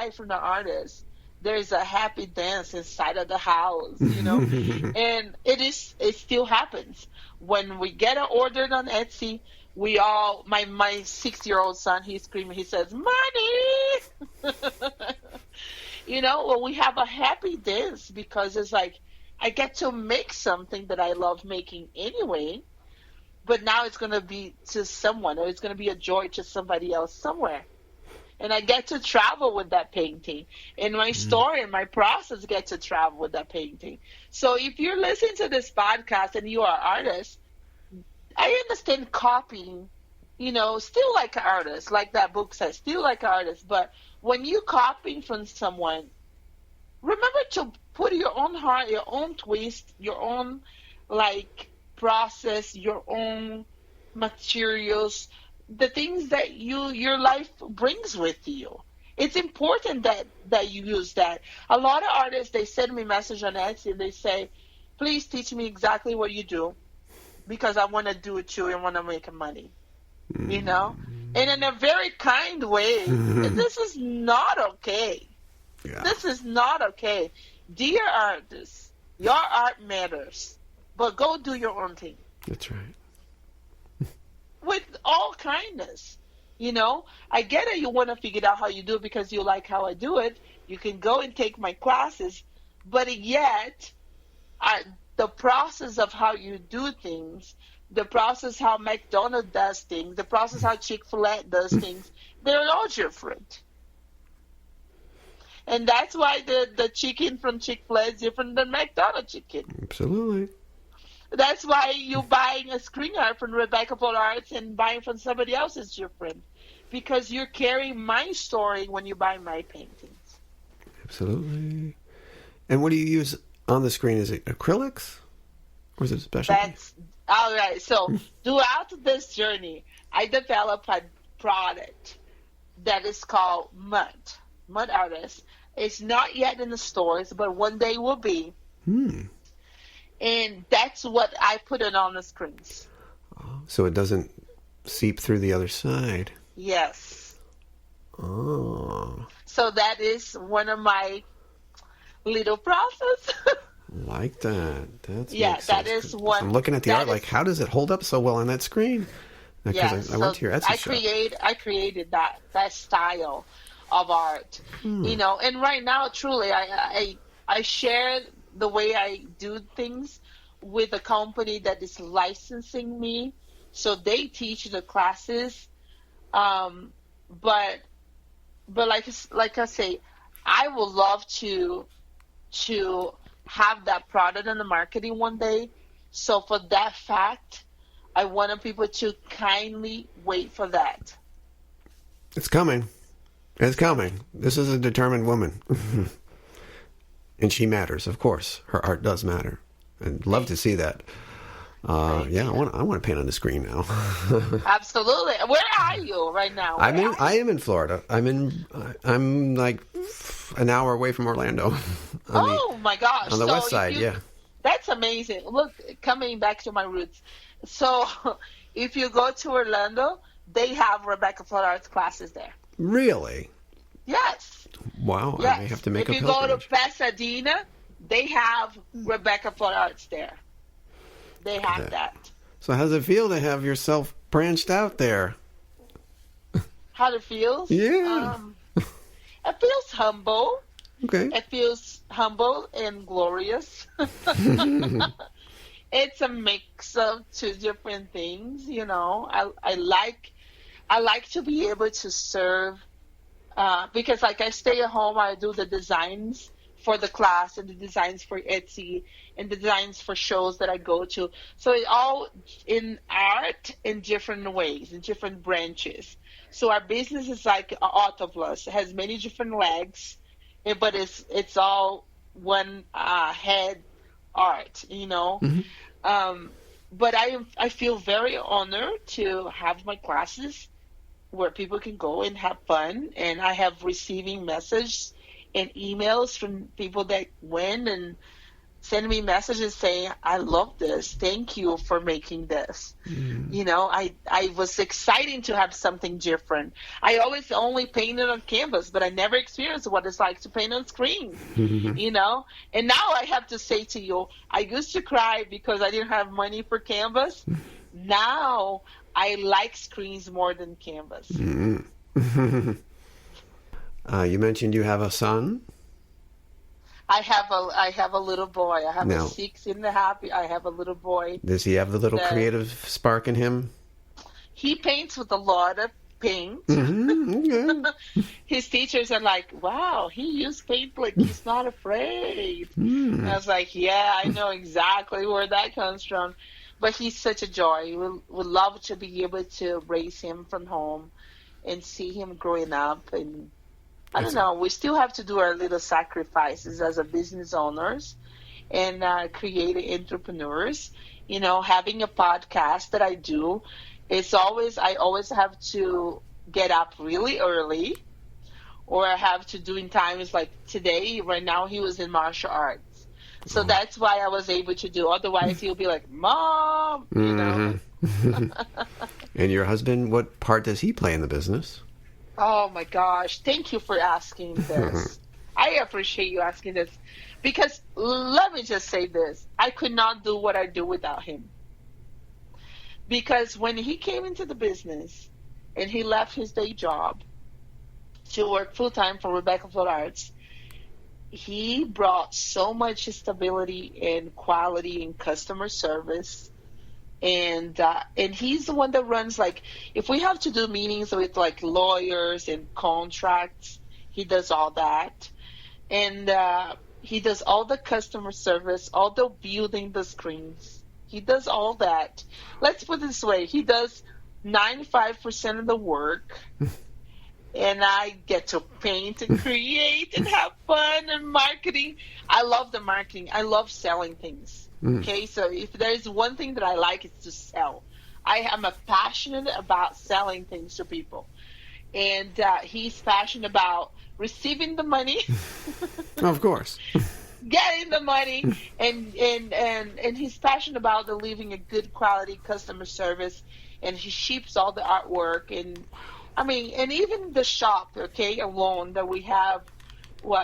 buy from the artist, there's a happy dance inside of the house, you know? And it still happens. When we get it ordered on Etsy, my 6-year-old son, he's screaming, he says, "Money!" You know, well, we have a happy dance because it's like, I get to make something that I love making anyway, but now it's going to be to someone, or it's going to be a joy to somebody else somewhere. And I get to travel with that painting. And my story and my process get to travel with that painting. So if you're listening to this podcast and you are an artist, I understand copying, you know, still like an artist, like that book says, still like an artist. But when you copying from someone, remember to put your own heart, your own twist, your own, like, process, your own materials, the things that your life brings with you. It's important that you use that. A lot of artists, they send me a message on Etsy and they say, "Please teach me exactly what you do because I want to do it too and want to make money." You know? And in a very kind way. This is not okay. Yeah. This is not okay. Dear artists, your art matters, but go do your own thing. That's right. With all kindness, you know? I get it, you want to figure out how you do it because you like how I do it. You can go and take my classes, but yet, the process of how you do things, the process how McDonald's does things, the process how Chick-fil-A does things, they're all different. And that's why the chicken from Chick-fil-A is different than McDonald's chicken. Absolutely. That's why you buying a screen art from Rebeca Flott Arts and buying from somebody else is different. Because you're carrying my story when you buy my paintings. Absolutely. And what do you use on the screen? Is it acrylics? Or is it special? That's all right. So throughout this journey, I developed a product that is called Mud Artist. It's not yet in the stores, but one day will be. And that's what I put it on the screens. So it doesn't seep through the other side. Yes. Oh. So that is one of my little process. Like that. That's that is one. I'm looking at the art like, how does it hold up so well on that screen? Because I went to your Etsy shop. I created that style of art. You know, and right now, truly, I shared the way I do things with a company that is licensing me, so they teach the classes. But like I say, I would love to have that product in the marketing one day. So for that fact, I want people to kindly wait for that. It's coming. It's coming. This is a determined woman. And she matters, of course. Her art does matter. I'd love to see that. I want to paint on the screen now. Absolutely. Where are you right now? I am in Florida. I'm like an hour away from Orlando. My gosh. On the west side, yeah. That's amazing. Look, coming back to my roots. So if you go to Orlando, they have Rebeca Flott Arts classes there. Really? Yes. Wow, yes. I may have to make a pilgrimage. If you go to Pasadena, they have Rebeca Flott Arts there. They have that. So how does it feel to have yourself branched out there? How it feels? Yeah. It feels humble. Okay. It feels humble and glorious. It's a mix of two different things, you know. I like to be able to serve because like I stay at home, I do the designs for the class and the designs for Etsy and the designs for shows that I go to. So it's all in art in different ways, in different branches. So our business is like Art of Lust. It has many different legs, but it's all one head art, you know. Mm-hmm. But I feel very honored to have my classes where people can go and have fun, and I have receiving messages and emails from people that win and send me messages saying, I love this. Thank you for making this. You know, I was excited to have something different. I always only painted on canvas, but I never experienced what it's like to paint on screen, you know? And now I have to say to you, I used to cry because I didn't have money for canvas. Now I like screens more than canvas. You mentioned you have a son. I have a little boy. I have a 6.5. I have a little boy. Does he have the little creative spark in him? He paints with a lot of paint. His teachers are like, wow, he used paint like he's not afraid. And I was like, yeah, I know exactly where that comes from. But he's such a joy. We'd love to be able to raise him from home and see him growing up. And I don't know, we still have to do our little sacrifices as a business owners and creative entrepreneurs. You know, having a podcast that I do, I always have to get up really early, or I have to do in times like today. Right now he was in martial arts. So that's why I was able to do. Otherwise he'll be like, Mom, you know. And your husband, what part does he play in the business? Oh my gosh, thank you for asking this. I appreciate you asking this, because let me just say this. I could not do what I do without him. Because when he came into the business and he left his day job to work full-time for Rebeca Flott Arts, he brought so much stability and quality in customer service. And he's the one that runs, like, if we have to do meetings with like lawyers and contracts, he does all that. And he does all the customer service, all the building the screens. He does all that. Let's put it this way. He does 95% of the work. And I get to paint and create and have fun and marketing. I love the marketing. I love selling things. Okay, so if there's one thing that I like, it's to sell. I am passionate about selling things to people. And he's passionate about receiving the money. Of course. Getting the money. And he's passionate about delivering a good quality customer service. And he ships all the artwork. And I mean, and even the shop, okay, alone that we have,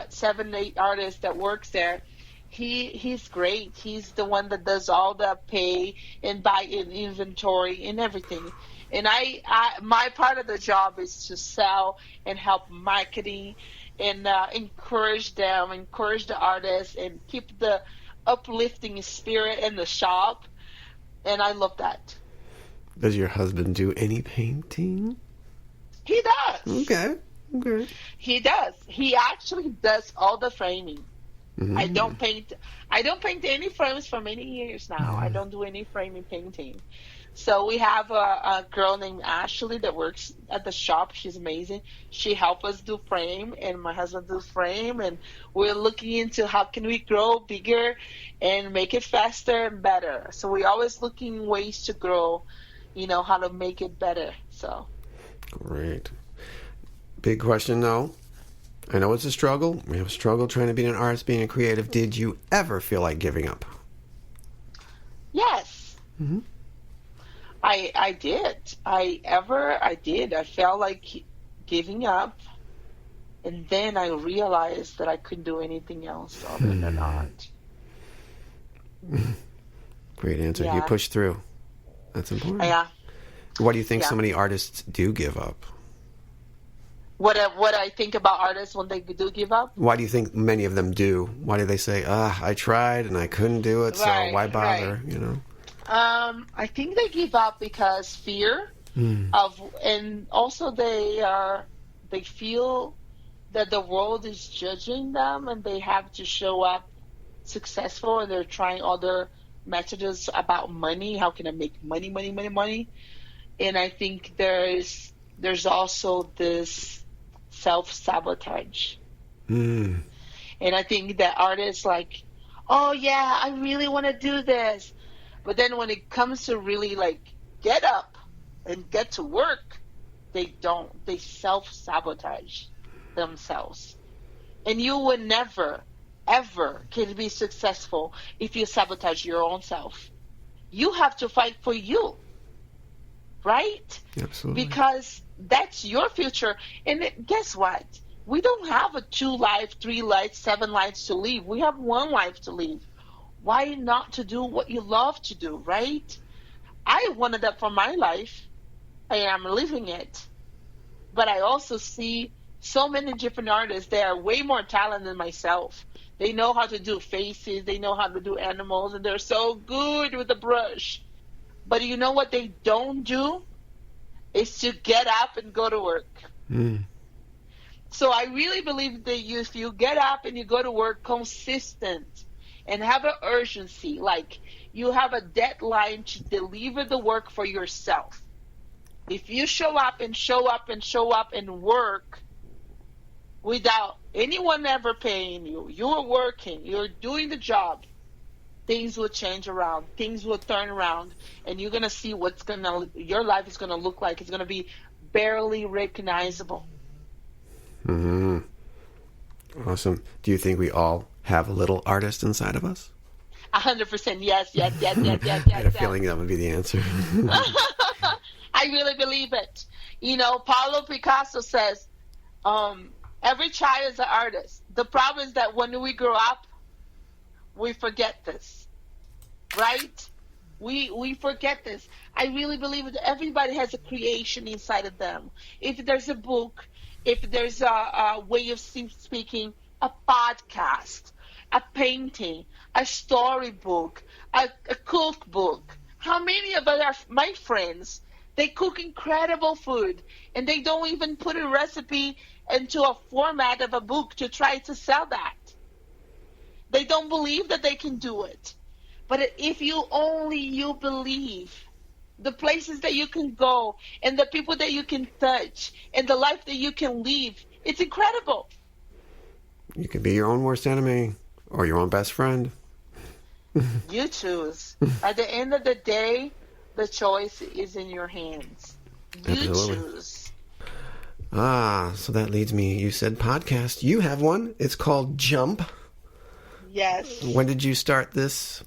7, 8 artists that works there. He's great. He's the one that does all the pay and buy in inventory and everything. And I my part of the job is to sell and help marketing and encourage the artists, and keep the uplifting spirit in the shop. And I love that. Does your husband do any painting? He does. Okay. He does. He actually does all the framing. I don't paint any frames for many years now. I don't do any framing painting. So we have a girl named Ashley that works at the shop. She's amazing. She helps us do frame, and my husband does frame, and we're looking into how can we grow bigger and make it faster and better. So we're always looking ways to grow, how to make it better. So great. Big question though. I know it's a struggle. We have a struggle trying to be an artist, being a creative. Did you ever feel like giving up? Yes. I did. I did. I felt like giving up. And then I realized that I couldn't do anything else other than art. Great answer. Yeah. You pushed through. That's important. Yeah. Why do you think so many artists do give up? What I think about artists when they do give up? Why do you think many of them do? Why do they say, I tried and I couldn't do it, so why bother, I think they give up because fear of, and also they feel that the world is judging them and they have to show up successful, and they're trying other methods about money. How can I make money? And I think there's also this self-sabotage. And I think that artists like, oh yeah, I really want to do this. But then when it comes to really like get up and get to work, they don't. They self-sabotage themselves. And you would never ever can be successful if you sabotage your own self. You have to fight for you, right? Absolutely. Because that's your future. And guess what? We don't have a 2 life, 3 lives, 7 lives to live. We have 1 life to live. Why not to do what you love to do, right? I wanted that for my life. I am living it. But I also see so many different artists that are way more talented than myself. They know how to do faces, they know how to do animals, and they're so good with the brush. But you know what they don't do? Is to get up and go to work. So I really believe that if you get up and you go to work consistent and have an urgency, like you have a deadline to deliver the work for yourself. If you show up and show up and show up and work without anyone ever paying you, you're working, you're doing the job, things will change around, things will turn around, and you're going to see your life is going to look like. It's going to be barely recognizable. Mm-hmm. Awesome. Do you think we all have a little artist inside of us? 100%. Yes. I had a feeling that would be the answer. I really believe it. Pablo Picasso says, every child is an artist. The problem is that when we grow up, we forget this, right? We forget this. I really believe that everybody has a creation inside of them. If there's a book, if there's a way of speaking, a podcast, a painting, a storybook, a cookbook. How many of my friends, they cook incredible food, and they don't even put a recipe into a format of a book to try to sell that. They don't believe that they can do it. But if you believe, the places that you can go and the people that you can touch and the life that you can live, it's incredible. You can be your own worst enemy or your own best friend. You choose. At the end of the day, the choice is in your hands. You Absolutely. choose. So that leads me, you said podcast. You have one. It's called Jump. Yes. When did you start this?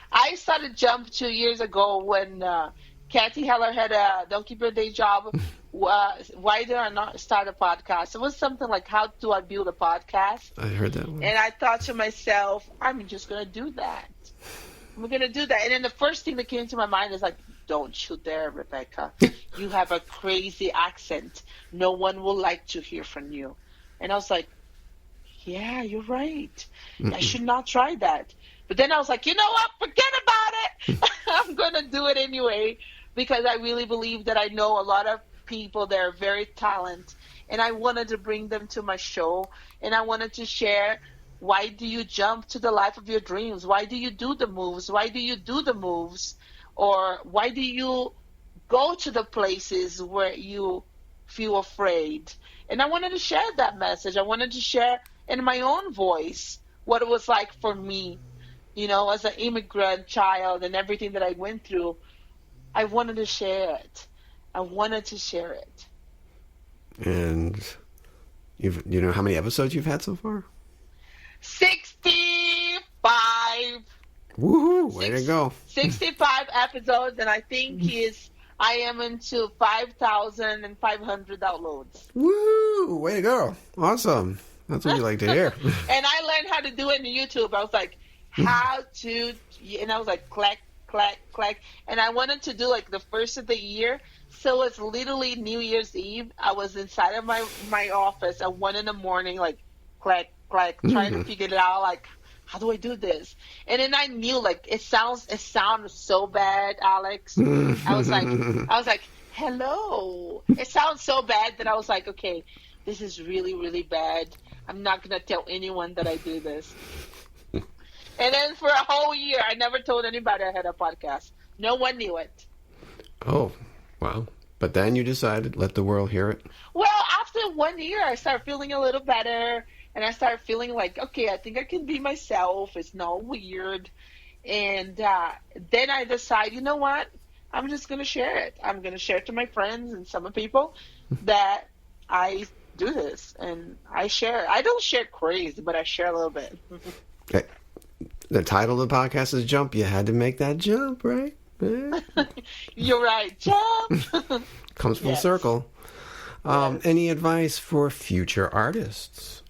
I started Jump 2 years ago when Kathy Heller had a Don't Keep Your Day Job. Why did I not start a podcast? It was something like, how do I build a podcast? I heard that one. And I thought to myself, I'm just going to do that. I'm going to do that. And then the first thing that came to my mind is like, don't you dare, Rebecca. You have a crazy accent. No one will like to hear from you. And I was like, yeah, you're right. I should not try that. But then I was like, you know what? Forget about it. I'm going to do it anyway because I really believe that I know a lot of people that are very talented, and I wanted to bring them to my show, and I wanted to share, why do you jump to the life of your dreams? Why do you do the moves? Why do you do the moves? Or why do you go to the places where you feel afraid? And I wanted to share that message. I wanted to share in my own voice what it was like for me, as an immigrant child and everything that I went through. I wanted to share it. And you know how many episodes you've had so far? 65. Woohoo! Way to go. 65 episodes, and I think I am into 5,500 downloads. Woo! Way to go. Awesome. That's what we like to hear. And I learned how to do it in YouTube. I was like, and I was like, clack, clack, clack. And I wanted to do like the first of the year. So it's literally New Year's Eve. I was inside of my office at 1 a.m, like, clack, clack, trying to figure it out, like, how do I do this? And then I knew, like, it sounds so bad, Alex. I was like, hello. It sounds so bad that I was like, okay, this is really, really bad. I'm not going to tell anyone that I do this. And then for a whole year, I never told anybody I had a podcast. No one knew it. Oh, wow. But then you decided, let the world hear it? Well, after 1 year, I started feeling a little better. And I started feeling like, okay, I think I can be myself. It's not weird. And then I decided, you know what? I'm just going to share it. I'm going to share it to my friends and some people that I do this. And I share. I don't share crazy, but I share a little bit. Okay. The title of the podcast is Jump. You had to make that jump, right? Yeah. You're right. Jump. Comes full Yes. circle. Yes. Any advice for future artists?